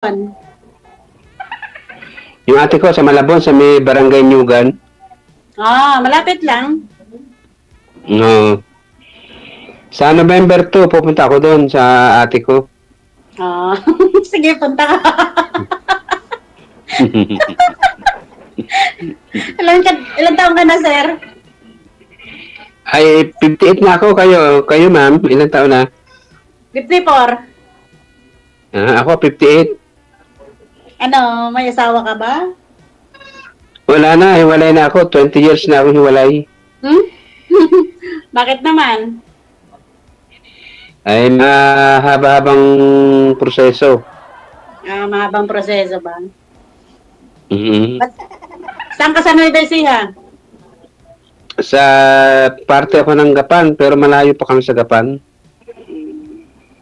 Yung ate ko sa Malabon, sa may Barangay Nyugan. Malapit lang. No. Sa November 2, pupunta ako doon sa ate ko. Sige, punta ka. Ilan taong ka na, sir? Ay, 58 na ako. Kayo ma'am, ilang taon na? 54. Ako, 58. Ano, may asawa ka ba? Wala na, hiwalay na ako. 20 years na ako hiwalay. Bakit naman? Ay, mahaba-habang proseso. Mahabang proseso ba? Saan ka sa Nueva Ecija? Sa parte ako ng Gapan, pero malayo pa kami sa Gapan.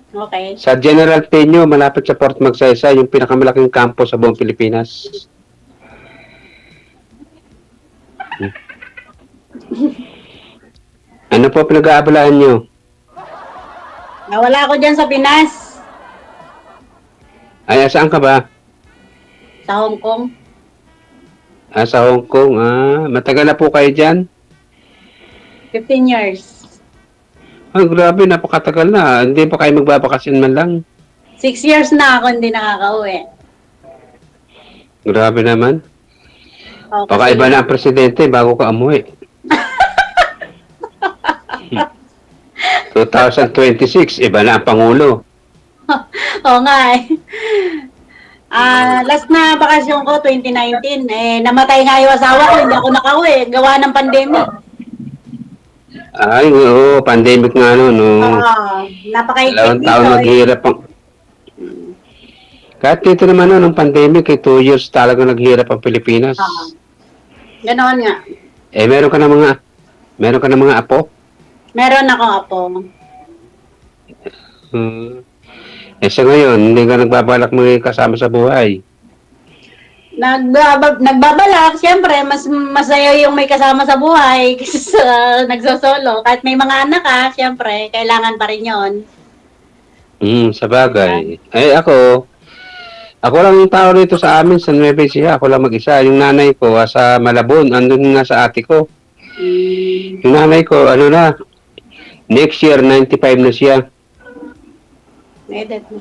Okay. Sa General Peño, malapit sa Port Magsaysay, yung pinakamalaking kampo sa buong Pilipinas. Ano po pinag-aabalahan nyo? Nawala ako dyan sa Pinas. Ay, saan ka ba? Sa Hong Kong. Sa Hong Kong. Matagal na po kayo dyan? 15 years. Grabe, napakatagal na. Hindi pa kayo magbabakasyon man lang. 6 years na ako hindi nakakauwi. Grabe naman. Baka iba na ang presidente bago ka umuwi. 2026, iba na ang Pangulo. Oo nga eh. Last na bakasyon ko, 2019. Namatay nga yung asawa ko, hindi ako nakauwi. Gawa ng pandemic. Ay, oo, pandemic nga no. Napakaigit Dalawang taon naghihirap ang... Kahit dito naman nung pandemic, 2 years talaga naghihirap ang Pilipinas. Ganoon nga. Meron ka na mga apo? Meron akong apo. Sa ngayon, hindi ka nagbabalak mo kasama sa buhay. Nagbabalak, siyempre, mas masaya yung may kasama sa buhay kasi sa nagsosolo. Kahit may mga anak ka, siyempre, kailangan pa rin yun. Sa bagay. Ako lang yung tao rito sa amin, sa Nueva Ecija. Ako lang mag-isa. Yung nanay ko, sa Malabon, andun nga sa ate ko. Yung nanay ko, next year, 95 na siya.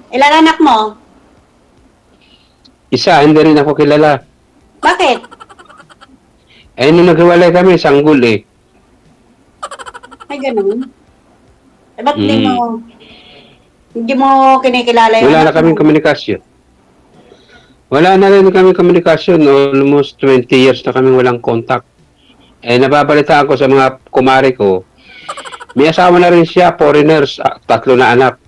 Ilan anak mo? Isa, hindi rin ako kilala. Bakit? Nung naghiwalay kami, sanggol eh. Ay, ganun. Ba't hindi mo kinikilala yung Wala na kaming komunikasyon. Wala na rin kaming komunikasyon. Almost 20 years na kaming walang contact. Nababalitaan ko sa mga kumare ko, may asawa na rin siya, foreigners, 3 na anak.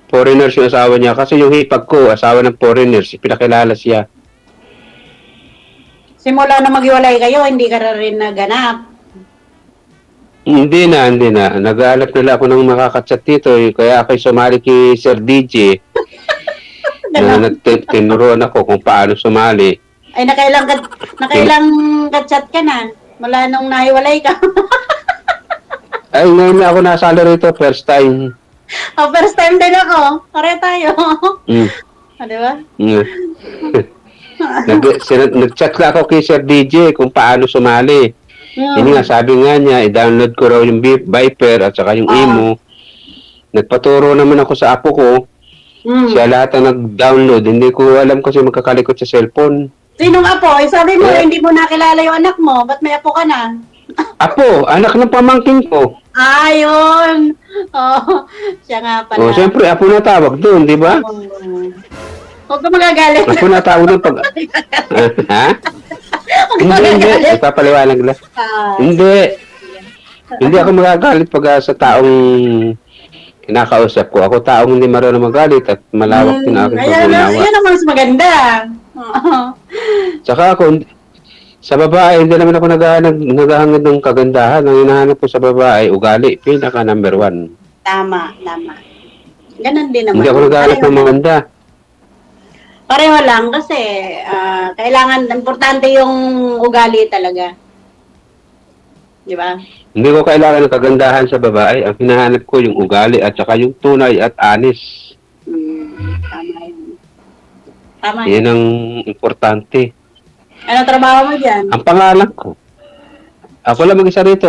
Foreigners yung asawa niya. Kasi yung hipag ko, asawa ng foreigners, pinakilala siya. Simula na maghiwalay kayo, hindi ka rin naganap? Hindi na. Nag-aalap nila ako ng makakachat dito. Kaya ako'y sumali kay Sir DJ. Tinuruan ako kung paano sumali. Ay, nakailang ka-chat ka na? Mula nung nahiwalay ka? Ay, ngayon na ako nasali rito, first time. First time din ako. Pare tayo. Diba? Nag-chat na ako kay Sir DJ kung paano sumali. Hindi nga, sabi nga niya, i-download ko raw yung Viper at saka yung Imo. Nagpaturo naman ako sa apo ko. Siya lahat ang nag-download. Hindi ko alam kasi magkakalikot sa cellphone. Sinong apo? Sabi mo, hindi mo nakilala yung anak mo. Ba't may apo ka na? Apo, anak ng pamangkin ko. Yun. Siya nga pala. Siyempre, apo na tawag doon, di ba? Huwag ka magagalit. Apo na tawag doon pag... Ha? Hindi. Ipapaliwanag lang. Hindi ako magagalit pag sa taong kinakausap ko. Ako taong hindi marunong magalit at malawak din aking pag-unawa. Yan ang mas maganda. Tsaka ako, sa babae, hindi naman ako naghahangad ng kagandahan. Ang hinahanap ko sa babae, ugali, pinaka number 1. Tama. Ganon din naman. Hindi ako naghahanap ng maganda. Pareho lang kasi kailangan, importante yung ugali talaga. Di ba? Hindi ko kailangan ng kagandahan sa babae. Ang hinahanap ko yung ugali at saka yung tunay at honest. Tama yun. Tama Yan ang importante. Ano trabaho mo dyan? Ang pangalan ko. Ako lang mag-isa rito.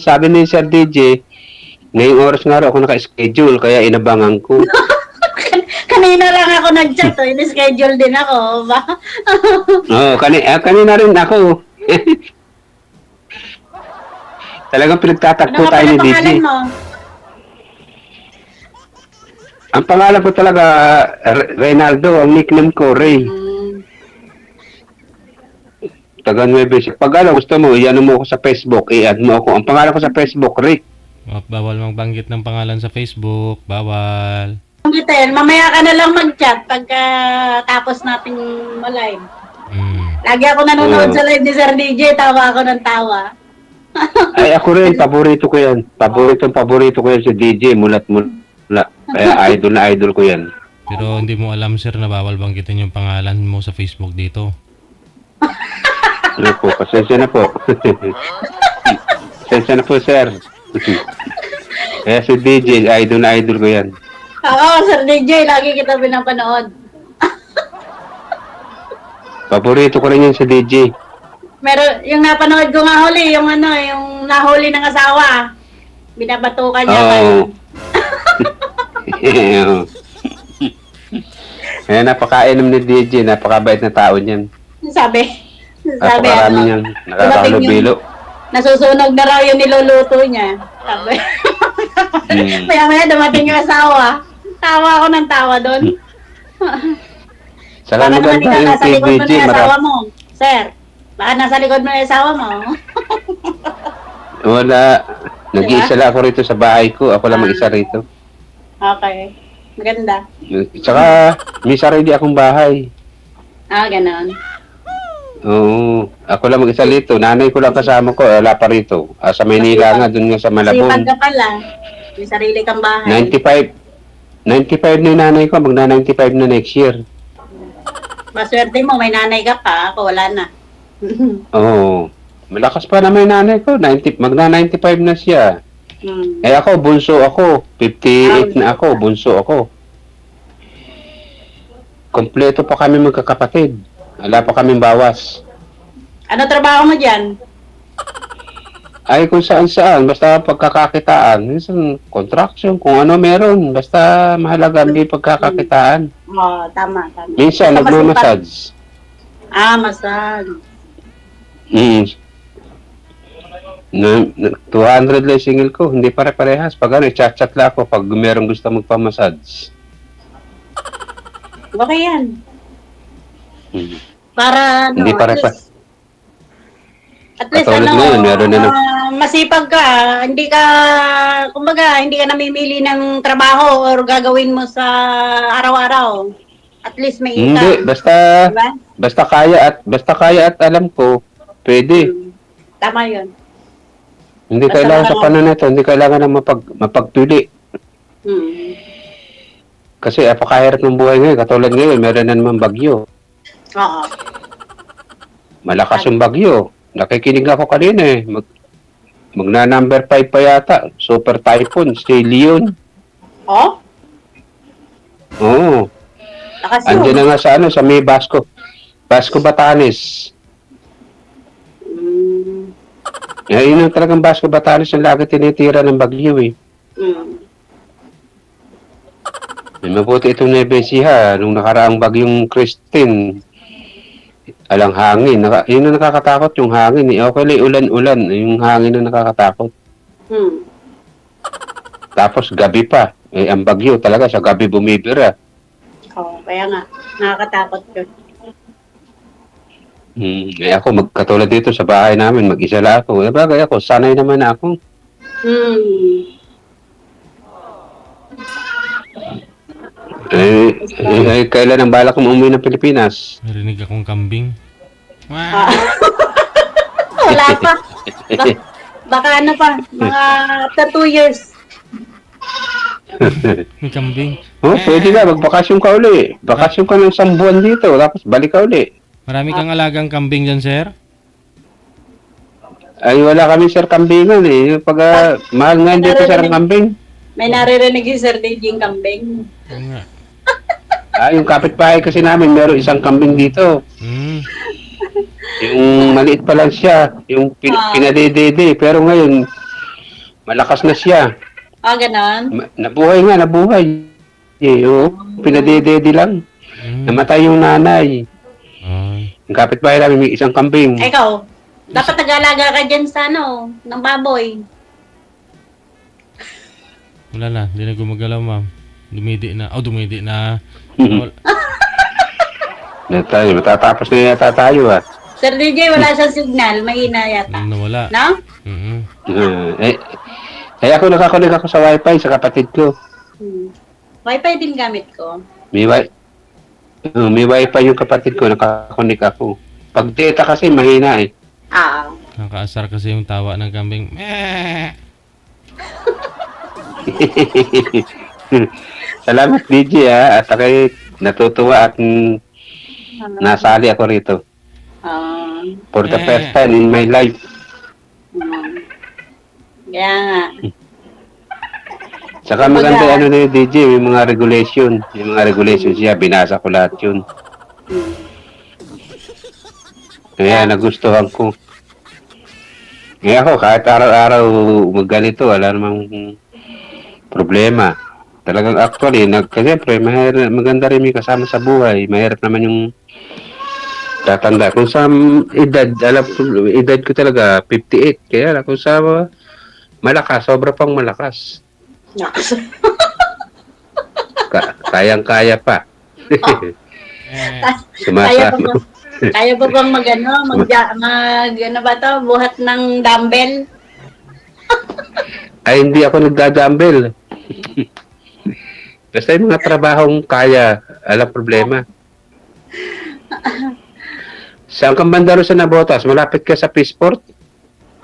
Sabi ni Sir DJ, ngayong oras nga raw ako naka-schedule, kaya inabangan ko. Kanina lang ako nag-chat, in-schedule din ako. Ba? Kanina rin ako. Talagang pinagtatakpo tayo ni DJ. Mo? Ang pangalan ko talaga, Reynaldo. Ang nickname ko, Ray. Taga Nueva Ecija. Pag gusto mo, iyan mo ako sa Facebook, i-add mo ako. Ang pangalan ko sa Facebook, Rick. Bawal magbanggit ng pangalan sa Facebook. Bawal. Mamaya ka na lang mag-chat pagka tapos nating live. Lagi ako nanonood sa live ni Sir DJ, tawa ako ng tawa. Ay, ako rin, paborito ko yan. Paborito ko yan si DJ, mulat. Kaya idol na idol ko yan. Pero hindi mo alam, sir, na bawal banggitin yung pangalan mo sa Facebook dito. Ano po, pasensya na po. Pasensya na po, sir. Kaya si DJ, idol na idol ko yan. Oo, Sir DJ, lagi kita pinapanood. Paborito ko rin yan si DJ. Meron, yung napanood ko nga huli, yung nahuli ng asawa. Binabatukan niya kayo. Kaya napakainom ni DJ, napakabait na tao niyan. Sabi napakarami niyan, nakakahalubilo. Nasusunog na raw yung niluluto niya. Sabi. Maya dumating yung asawa. Tawa ako ng tawa doon. Saka maganda yung kay DJ. Asawa mo, sir. Baka nasa likod mo yung asawa mo. Wala. Nag-iisa lang ako rito sa bahay ko. Ako lang mag-isa rito. Okay. Maganda. Saka may sarili akong bahay. Ganon. Oo. Ako lang mag-isa rito. Nanay ko lang kasama ko. Wala pa rito. Sa Maynila nga. Doon nga sa Malabon. Sipag ka pala. May sarili kang bahay. 95 na yung nanay ko. Magna-95 na next year. Maswerte mo. May nanay ka pa. Ako wala na. Oo. Malakas pa naman yung nanay ko. Magna-95 na siya. Ako, bunso ako. 58 na ako. Bunso ako. Kompleto pa kami magkakapatid. Wala pa kaming bawas. Ano trabaho mo dyan? Ay, kung saan-saan. Basta pagkakakitaan. Minsan, construction. Kung ano meron. Basta mahalaga may pagkakakitaan. Tama. Minsan, nagmamassage. Massage. 200 lang single ko. Hindi pare-parehas. Pag chat-chat lang ako pag merong gusto magpamassage. Okay yan. Para, hindi pare-parehas. At least, meron na masipag ka, hindi ka namimili ng trabaho or gagawin mo sa araw-araw. At least may income. Hindi, basta kaya at alam ko, pwede. Tama yun. Hindi kailangan sa panahon nito, hindi kailangan na mapagpili. Kasi apakahirap ng buhay ngayon, katulad ngayon, meron na naman bagyo. Oo. Malakas yung bagyo. Nakikinig ako kanina eh. Magna number 5 pa yata. Super typhoon, si Leon. Oh? Oo. Andiyan na nga sa may Basco, Batanes. Yun ang talagang Basco, Batanes ang lagi tinitira ng bagyo eh. May mabuti itong Nueva Ecija. Nung nakaraang bagyong Christine, alang hangin. Yun ang nakakatakot, yung hangin. Okay lang, ulan-ulan. Yung hangin ang nakakatakot. Tapos gabi pa. Ang bagyo talaga, sa gabi bumibira. Kaya nga. Nakakatakot yun. Ako, katulad dito sa bahay namin, mag-isa lang ako. Bagay ako, sanay naman ako. Kailan ang balak kong umuwi ng Pilipinas? Narinig akong kambing. Wala pa. Baka ano pa, mga after 2 years. May kambing. Pwede ka, magbakasyon ka uli. Bakasyon ka ng 1 buwan dito, tapos balik ka uli. Marami kang alagang kambing dyan, sir? Ay, wala kami sir kambingan eh. Mahal nga dito sir ang kambing. May naririnig yung Sir DJ yung kambing. Yung kapitbahay kasi namin, meron isang kambing dito. Mm. Yung maliit pa lang siya, yung pinadedede, pero ngayon, malakas na siya. Ganon. Nabuhay nga, nabuhay. Oo, pinadedede lang. Namatay yung nanay. Yung kapitbahay namin, may isang kambing. Ikaw, dapat nag-alaga ka dyan sa ng baboy. Wala na, hindi na gumagalaw, ma'am. Dumidi na. Dumidi na. Matatapos na yata tayo, Sir DJ, wala siyang signal. Mahina yata. Nawala. No? Ako nakakunik ako sa wifi sa kapatid ko. Wifi din gamit ko. May wifi yung kapatid ko, nakakunik ako. Pag data kasi, mahina eh. Nakaasar kasi yung tawa ng kambing. Salamat DJ at ako'y natutuwa at nasali ako rito. For the first time in my life. Kaya nga. Saka maganda na yung DJ, may mga regulation. Yung mga regulation siya, binasa ko lahat yun. Kaya nagustuhan ko. Kaya ako, kahit araw-araw magganito, wala namang problema. Talagang actually, siyempre, maganda rin may kasama sa buhay. Mahirap naman yung tatanda. Kung sa edad, edad ko talaga, 58. Kaya kung sa malakas, sobra pang malakas. Kayang-kaya pa. Kaya ba bang buhat ng dumbbell? Ay, hindi ako nagda-dumbbell. Basta yung mga trabahong kaya, alam problema. Saan kang bandaro sa Nabotas? Malapit ka sa Peaceport?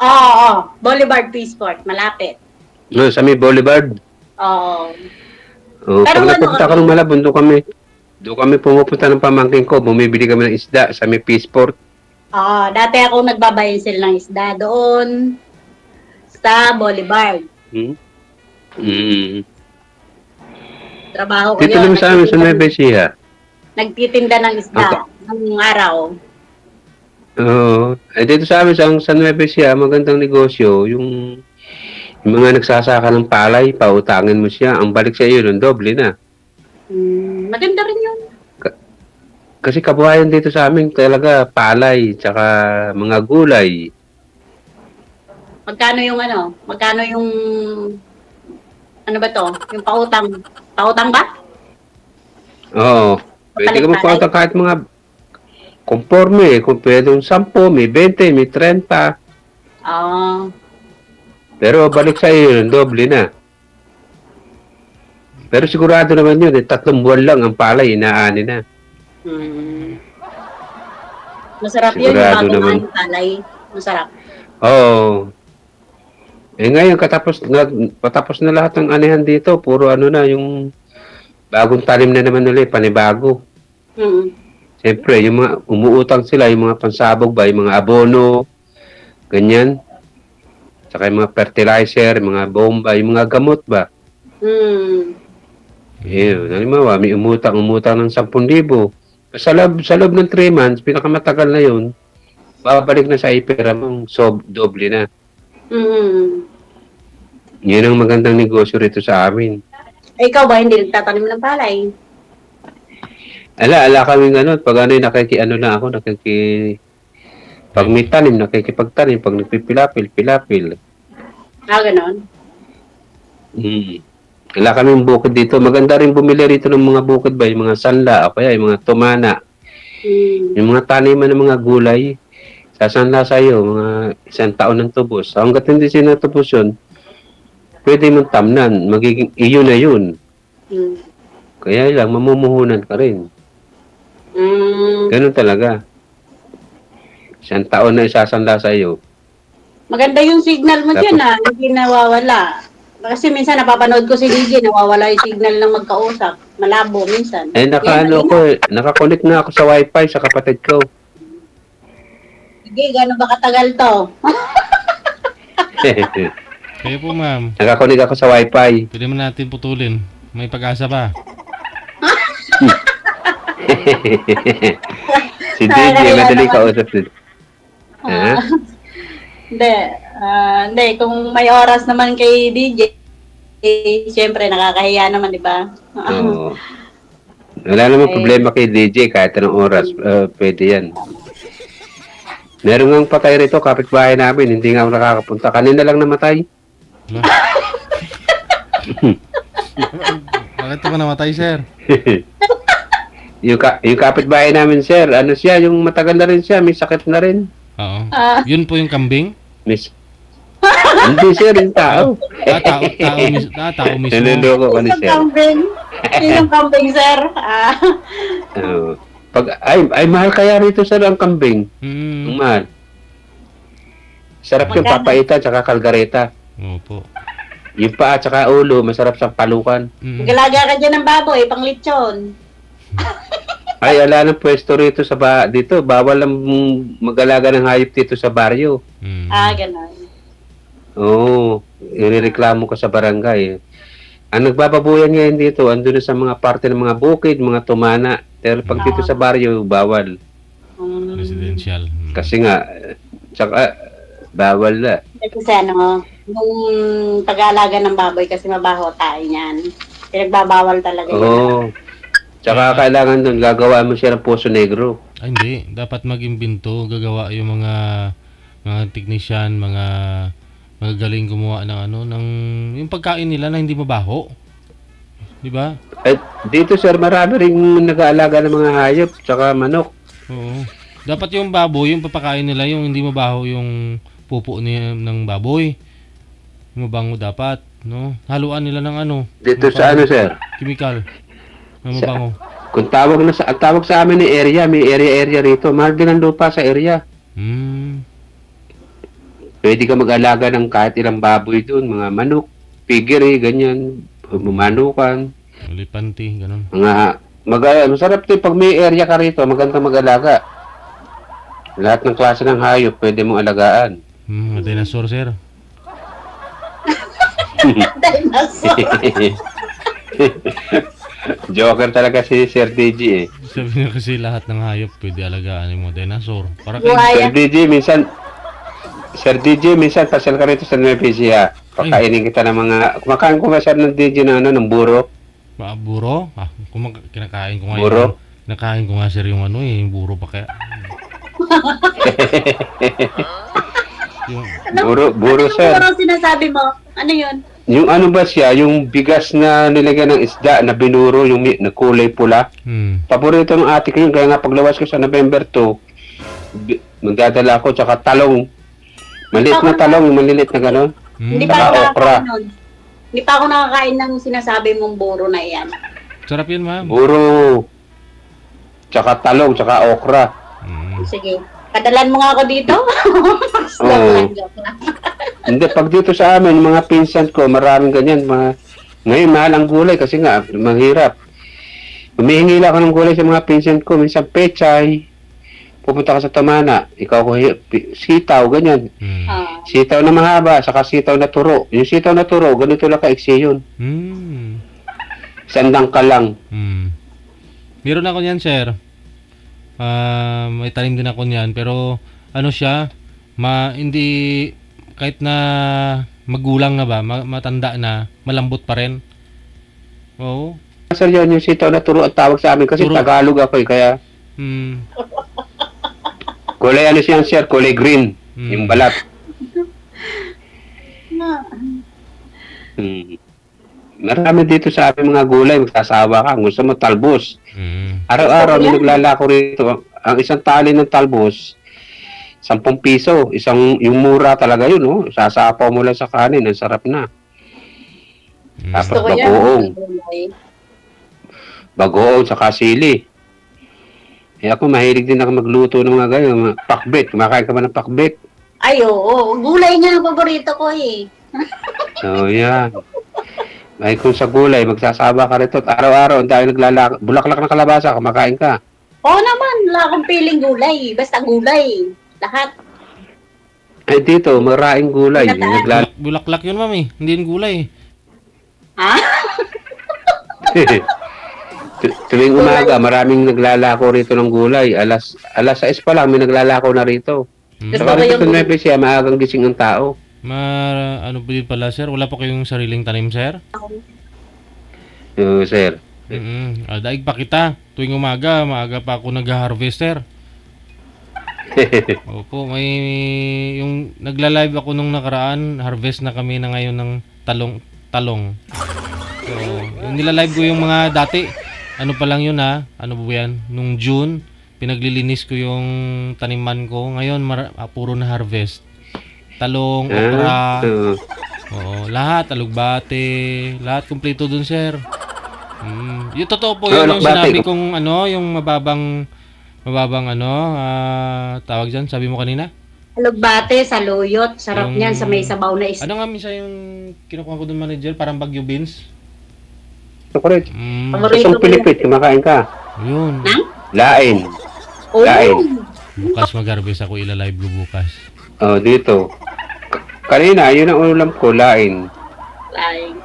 Oo. Boulevard Peaceport. Malapit. No, sa may Boulevard? Oo. Pag napunta ka ng Malabon, doon kami pumupunta ng pamangkin ko. Bumibili kami ng isda sa may Peaceport. Dati ako nagbabayansil ng isda doon sa Boulevard. Trabaho ko dito naman sa amin sa Nueva Ecija. Nagtitinda ng isda ng araw. Dito sa amin sa Nueva Ecija, magandang negosyo. Yung mga nagsasaka ng palay, pautangin mo siya. Ang balik sa iyo, nun, doble na. Maganda rin yun. Kasi kabuhayan dito sa amin talaga palay, tsaka mga gulay. Magkano yung ano ba to? Yung pautang. Pautang ba? Oo. Pwede ka magpautang kahit mga conforme. Kung pwede yung 10, may 20, may 30. Pero balik sa iyo, doble na. Pero sigurado naman yun, 3 buwan lang ang palay, inaani na. Masarap sigurado yun, yung bagong palay. Masarap. Oo. Ngayon, patapos na lahat ng anihan dito. Puro yung bagong talim na naman ulit, panibago. Siyempre, yung mga umuutang sila, yung mga pansabog ba, yung mga abono, ganyan. Saka yung mga fertilizer, yung mga bomba, yung mga gamot ba. Halimbawa, may umutang ng 10,000. Sa loob ng 3 months, pinakamatagal na yun, babalik na sa ipera mong doble na. Yan ang magandang negosyo rito sa amin. Ikaw ba hindi nagtatanim ng palay? Ala kami gano'n. Pag pag may tanim, nakikipagtanim. Pag nagpipilapil. Gano'n? Wala kaming bukid dito. Maganda rin bumili rito ng mga bukid ba, yung mga sanla, o kaya yung mga tumana. Yung mga taniman ng mga gulay, sasanla sa'yo, mga 1 taon ng tubos. Hanggat hindi siya natubos yun, pwede mong tamnan. Magiging iyo na yun. Kaya lang, mamumuhunan ka rin. Ganun talaga. 1 taon na isasanla sa'yo. Maganda yung signal mo dyan hindi nawawala. Kasi minsan napapanood ko si DJ, nawawala yung signal ng magkausap. Malabo minsan. Nakakunik na ako sa wifi sa kapatid ko. Sige, gano'n ba katagal to? Kaya po, ma'am. Nakakunik ako sa wifi. Pwede mo natin putulin. May pag-asa pa. Si DJ, madali kausap din. Ah, hindi, kung may oras naman kay DJ, siyempre nakakahiya naman, di ba? Oo. Wala namang problema kay DJ kahit anong oras. Pwede yan. Meron ngang patay rito, kapitbahay namin. Hindi nga ako nakakapunta. Kanina lang namatay. Bakit ka namatay, sir? yung kapitbahay namin, sir, ano siya, yung matagal na rin siya, may sakit na rin. Oo. Yun po yung kambing? Miss. Hindi, sir, yung tao. Tao mismo. Naluloko ko ni Isang sir. kambing. Isang kambing, sir. Ay, mahal kaya rito, sir, ang kambing. Ang mahal. Sarap yung Magkano? papaita tsaka kalgareta. Opo. Yung paa tsaka ulo, masarap sa palukan. Galaga ka dyan ng baboy, pang lechon. Ay, ala ng pwesto rito dito. Bawal lang mag-alaga ng hayop dito sa baryo. Ganon. Oo, irereklamo ka sa barangay. Ang nagbababuyan ngayon dito, andun na sa mga parte ng mga bukid, mga tumana. Pero pag dito sa baryo, bawal. Residential. Kasi nga, tsaka, bawal na. Kasi nung pag-aalaga ng baboy kasi mabaho tayo niyan. Pinagbabawal talaga yun. Oo. Tsaka kailangan doon, gagawa mo siya ng Poso Negro. Ay, hindi. Dapat mag-imbento. Gagawa yung mga technician, mga galing gumawa ng yung pagkain nila na hindi mabaho. Di ba? At dito, sir, marami rin nag-aalaga ng mga hayop, tsaka manok. Oo. Dapat yung baboy, yung papakain nila, yung hindi mabaho yung pupo ng baboy. Yung mabango dapat, no? Haluan nila ng Dito sa sir? Chemical. Na mabango. Kung tawag sa amin ni area, may area rito. Mahal din ang lupa sa area. Pwede ka mag-alaga ng kahit ilang baboy doon, mga manok, piggery, ganyan, manukan. Lipanti, ganun. Masarap din pag may area ka rito, maganda mag-alaga. Lahat ng klase ng hayop, pwede mong alagaan. Dinosaur, sir. Dinosaur. Joker talaga si Sir DJ eh. Sabi niya kasi lahat ng hayop pwede alagaan mo dinosaur. Para Sir DJ, minsan pasyal ka rito sa Nueva Ecija. Pakainin kita ng mga... Kumakain ko ba sir ng DJ ng buro? Buro? Kinakain ko nga buro? Kinakain ko nga sir yung yung buro pa kaya. Buro sir. Buro sinasabi mo? Ano yun? Yung ano ba siya, yung bigas na nilagyan ng isda na binuro, yung na kulay pula. Paborito ng ate ko yun, kaya nga paglawas ko sa November 2, magdadala ako, tsaka talong. Maliit na talong, maliliit na gano'n. Hindi pa ako nakakain nun. Hindi pa ako nakakain ng sinasabi mong buro na iyan. Sarap yun, ma'am. Buro, tsaka talong, tsaka okra. Sige. Padalan mo nga ako dito. Joke lang. Hindi, pag dito sa amin, mga pinsan ko, maraming ganyan. Ngayon, mahal ang gulay kasi nga, mahirap. Humihingi lang ako ng gulay sa mga pinsan ko. Minsan, pechay. Pupunta ka sa Tamana. Ikaw ko, sitaw, ganyan. Sitaw na mahaba, saka sitaw na turo. Yung sitaw na turo, ganito lang kaiksi yun. Sandang ka lang. Meron ako niyan, sir. May tanim din ako niyan. Pero, ano siya, hindi... Kahit na magulang na ba, matanda na, malambot pa rin. Oo. Sir, yan yung sitaw na turo at tawag sa amin kasi turo. Tagalog ako eh, kaya... Kulay ano siya, sir? Kulay green. Yung balat. Marami dito sa amin mga gulay, magsasawa ka. Gusto mo talbos. Araw-araw, may naglalako rito. Ang isang tali ng talbos, 10 piso. Yung mura talaga yun, no? Sasapaw mo lang sa kanin, ang sarap na. Tapos bagoong, saka sili. Eh ako, mahilig din ako magluto ng mga ganyan. Pakbet, kumakain ka ba ng pakbet? Ay, oo. Gulay nga ang paborito ko eh. So, yan. Ay, kung sa gulay, magsasaba ka rito. Araw-araw, ang dahil bulaklak ng kalabasa, kumakain ka. Oo naman, wala akong piling gulay. Basta gulay. Lahat. Eh dito, maraming gulay. Bulaklak yun, mami. Hindi yun gulay. Ha? Tuwing umaga, maraming naglalako rito ng gulay. Alas 6 pa lang, may naglalako na rito. Gusto Saka ko rito yung- sa Nueva Ecija, maagang gising ang tao. Ano po din pala, sir? Wala po kayong sariling tanim, sir? Sir. Daig pa kita. Tuwing umaga, maaga pa ako nag-harvest, sir. Opo, may yung nagla-live ako nung nakaraan, harvest na kami na ngayon ng talong. So, yung nila-live ko yung mga dati, ano pa lang yun ha, ano po yan, nung June, pinaglilinis ko yung taniman ko. Ngayon, puro na harvest. Talong, okra, oo, lahat, alugbate, lahat kumpleto dun, sir. Yung totoo po yun, yung sinabi kong ano, yung mababang tawag dyan, sabi mo kanina? Alugbate, saluyot. Sarap Yung- niyan sa may sabaw na isda. Ano nga minsan yung kinukuha ko dun, manager, parang bagyo beans? Correct. Paborito Susong ko Pilipit, kumakain ka. Yun. Lain. Oh, Lain. Bukas mag-harvest ako, ila-live ko bukas. Dito. Kanina, yun ang ulam ko, lain. laing.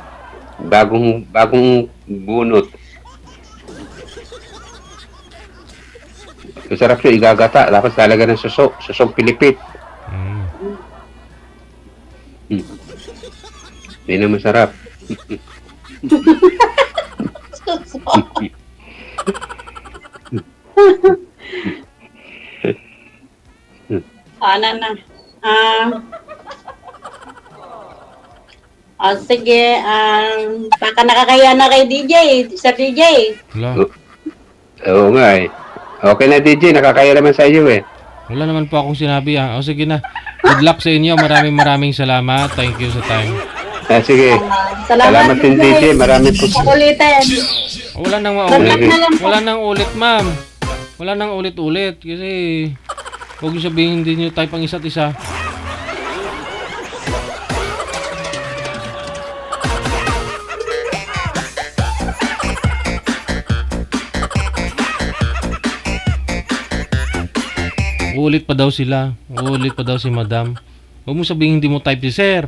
Bagong bunot. Masarap yun, igagata. Dapat talaga ng suso. Susong Pilipit. Hindi na masarap. Ano na. Sige. Baka nakakaya na kay DJ. Sir DJ. Wala. Oo nga eh. Okay na DJ, nakakaya naman sa iyo eh. Wala naman po akong sinabi ha. O sige na. Good luck sa inyo. Maraming salamat. Thank you sa time. Sige. Salamat din DJ, marami po. Ulitin. Wala nang Good luck na lang po. Wala nang ulit, ma'am. Wala nang ulit-ulit kasi huwag niyo sabihin hindi niyo type ang isa't isa. Ulit pa daw sila. Ulit pa daw si madam. Huwag mo sabihin hindi mo type si sir.